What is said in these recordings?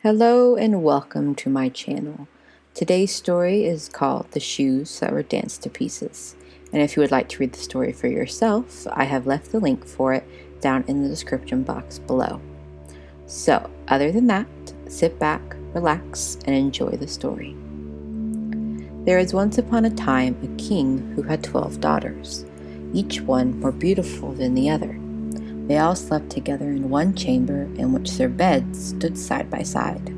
Hello and welcome to my channel. Today's story is called The Shoes That Were Danced to Pieces. And if you would like to read the story for yourself, I have left the link for it down in the description box below. So, other than that, sit back, relax, and enjoy the story. There was once upon a time a king who had 12 daughters, each one more beautiful than the other. They all slept together in one chamber in which their beds stood side by side.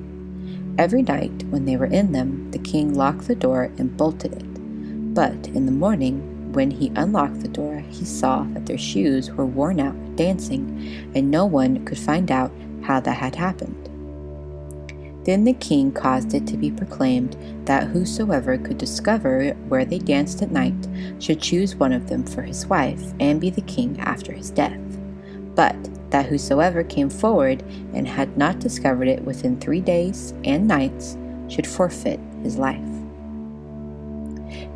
Every night when they were in them, the king locked the door and bolted it. But in the morning, when he unlocked the door, he saw that their shoes were worn out with dancing, and no one could find out how that had happened. Then the king caused it to be proclaimed that whosoever could discover where they danced at night should choose one of them for his wife and be the king after his death, but that whosoever came forward and had not discovered it within 3 days and nights should forfeit his life.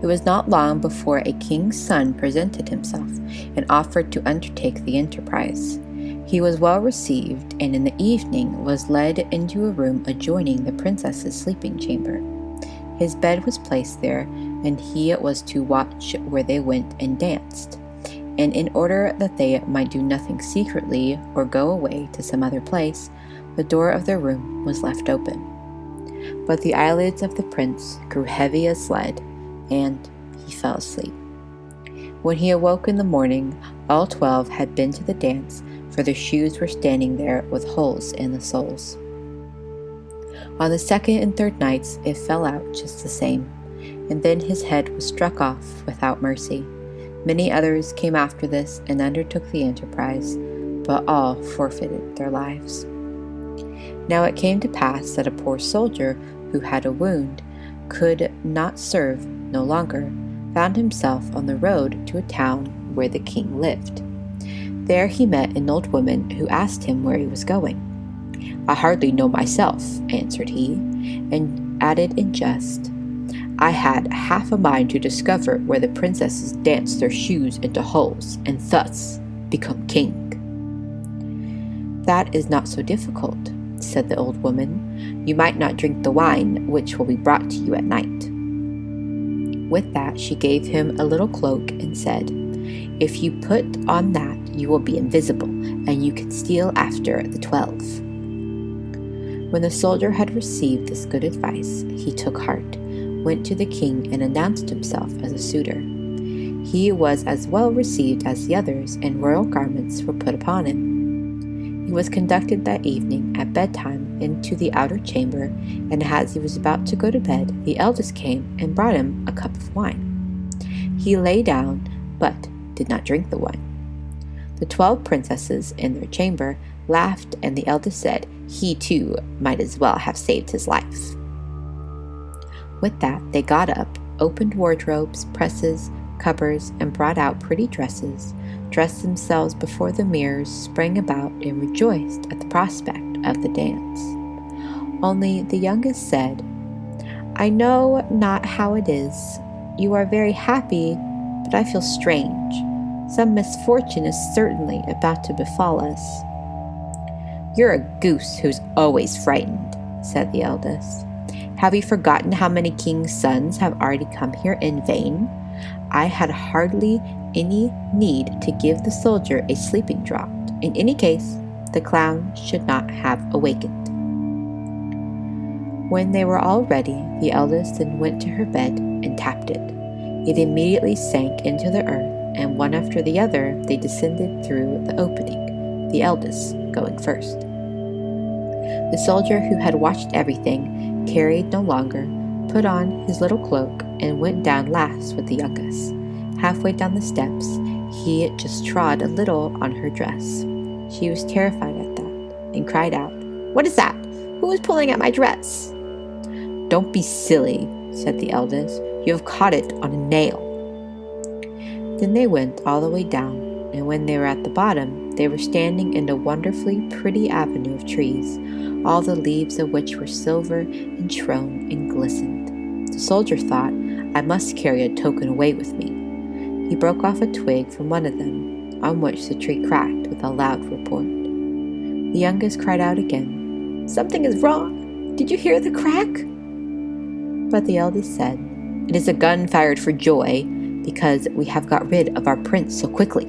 It was not long before a king's son presented himself and offered to undertake the enterprise. He was well received, and in the evening was led into a room adjoining the princess's sleeping chamber. His bed was placed there, and he was to watch where they went and danced. And in order that they might do nothing secretly or go away to some other place, the door of their room was left open. But the eyelids of the prince grew heavy as lead, and he fell asleep. When he awoke in the morning, all 12 had been to the dance, for their shoes were standing there with holes in the soles. On the second and third nights it fell out just the same, and then his head was struck off without mercy. Many others came after this and undertook the enterprise, but all forfeited their lives. Now it came to pass that a poor soldier who had a wound, could not serve no longer, found himself on the road to a town where the king lived. There he met an old woman who asked him where he was going. "I hardly know myself," answered he, and added in jest, "I had half a mind to discover where the princesses danced their shoes into holes, and thus become king." "That is not so difficult," said the old woman. "You might not drink the wine which will be brought to you at night." With that she gave him a little cloak and said, "If you put on that, you will be invisible, and you can steal after the 12. When the soldier had received this good advice, he took heart, went to the king, and announced himself as a suitor. He was as well received as the others, and royal garments were put upon him. He was conducted that evening at bedtime into the outer chamber, and as he was about to go to bed, the eldest came and brought him a cup of wine. He lay down, but did not drink the wine. The 12 princesses in their chamber laughed, and the eldest said he too might as well have saved his life. With that they got up, opened wardrobes, presses, cupboards, and brought out pretty dresses, dressed themselves before the mirrors, sprang about, and rejoiced at the prospect of the dance. Only the youngest said, "I know not how it is. You are very happy, but I feel strange. Some misfortune is certainly about to befall us." "You're a goose who's always frightened," said the eldest. "Have you forgotten how many kings' sons have already come here in vain? I had hardly any need to give the soldier a sleeping draught. In any case, the clown should not have awakened." When they were all ready, the eldest then went to her bed and tapped it. It immediately sank into the earth, and one after the other they descended through the opening, the eldest going first. The soldier, who had watched everything, tarried no longer, put on his little cloak, and went down last with the youngest. Halfway down the steps, he just trod a little on her dress. She was terrified at that, and cried out, "What is that? Who is pulling at my dress?" "Don't be silly," said the eldest. "You have caught it on a nail." Then they went all the way down, and when they were at the bottom, they were standing in a wonderfully pretty avenue of trees, all the leaves of which were silver and shone and glistened. The soldier thought, "I must carry a token away with me." He broke off a twig from one of them, on which the tree cracked with a loud report. The youngest cried out again, "Something is wrong! Did you hear the crack?" But the eldest said, "It is a gun fired for joy, because we have got rid of our prince so quickly."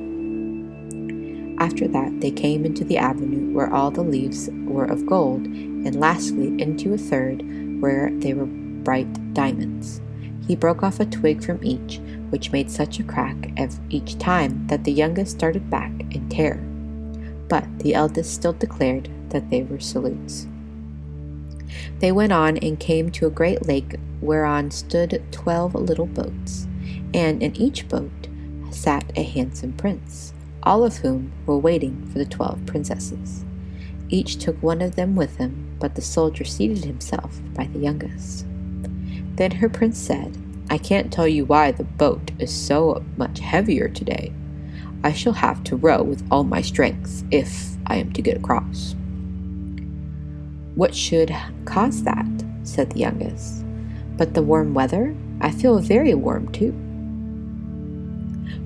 After that they came into the avenue where all the leaves were of gold, and lastly into a third where they were bright diamonds. He broke off a twig from each, which made such a crack each time that the youngest started back in terror. But the eldest still declared that they were salutes. They went on and came to a great lake whereon stood 12 little boats, and in each boat sat a handsome prince, all of whom were waiting for the 12 princesses. Each took one of them with him, but the soldier seated himself by the youngest. Then her prince said, "I can't tell you why the boat is so much heavier today. I shall have to row with all my strength if I am to get across." "What should cause that?" said the youngest. "But the warm weather? I feel very warm too."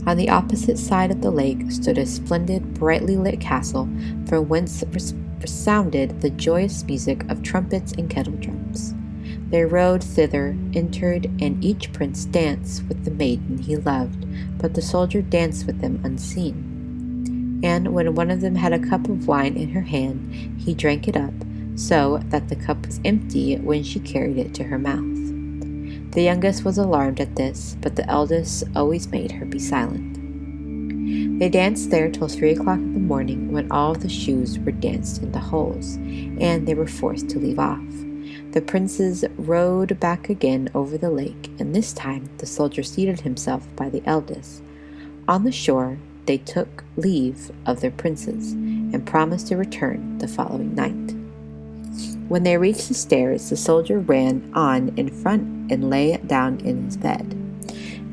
On the opposite side of the lake stood a splendid, brightly lit castle, from whence resounded the joyous music of trumpets and kettle drums. They rode thither, entered, and each prince danced with the maiden he loved, but the soldier danced with them unseen. And when one of them had a cup of wine in her hand, he drank it up, so that the cup was empty when she carried it to her mouth. The youngest was alarmed at this, but the eldest always made her be silent. They danced there till 3 o'clock in the morning, when all of the shoes were danced into holes, and they were forced to leave off. The princes rowed back again over the lake, and this time the soldier seated himself by the eldest. On the shore they took leave of their princes, and promised to return the following night. When they reached the stairs, the soldier ran on in front and lay down in his bed.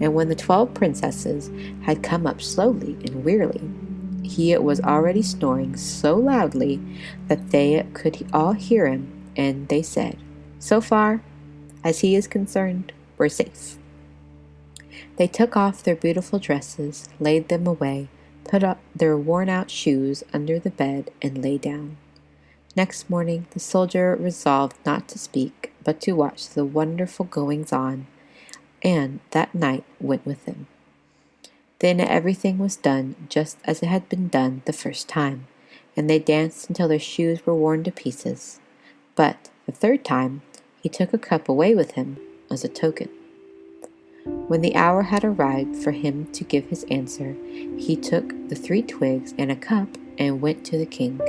And when the 12 princesses had come up slowly and wearily, he was already snoring so loudly that they could all hear him, and they said, "So far as he is concerned, we're safe." They took off their beautiful dresses, laid them away, put up their worn-out shoes under the bed, and lay down. Next morning the soldier resolved not to speak, but to watch the wonderful goings-on, and that night went with him. Then everything was done just as it had been done the first time, and they danced until their shoes were worn to pieces. But the third time he took a cup away with him as a token. When the hour had arrived for him to give his answer, he took the 3 twigs and a cup and went to the king.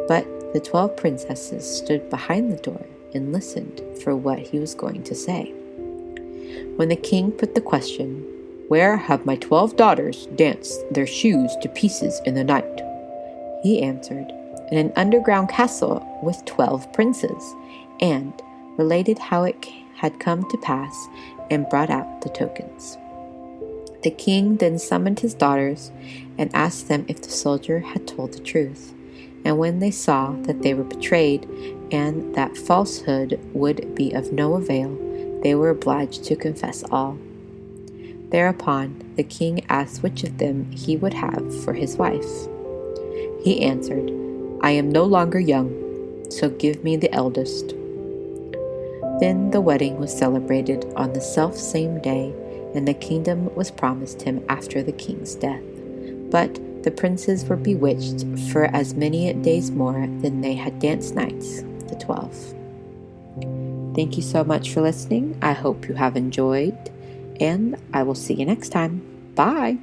But the 12 princesses stood behind the door and listened for what he was going to say. When the king put the question, "Where have my 12 daughters danced their shoes to pieces in the night?" he answered, "In an underground castle with 12 princes," and related how it had come to pass, and brought out the tokens. The king then summoned his daughters and asked them if the soldier had told the truth. And when they saw that they were betrayed, and that falsehood would be of no avail, they were obliged to confess all. Thereupon the king asked which of them he would have for his wife. He answered, "I am no longer young, so give me the eldest." Then the wedding was celebrated on the self-same day, and the kingdom was promised him after the king's death. But the princes were bewitched for as many days more than they had danced nights, the 12. Thank you so much for listening. I hope you have enjoyed, and I will see you next time. Bye!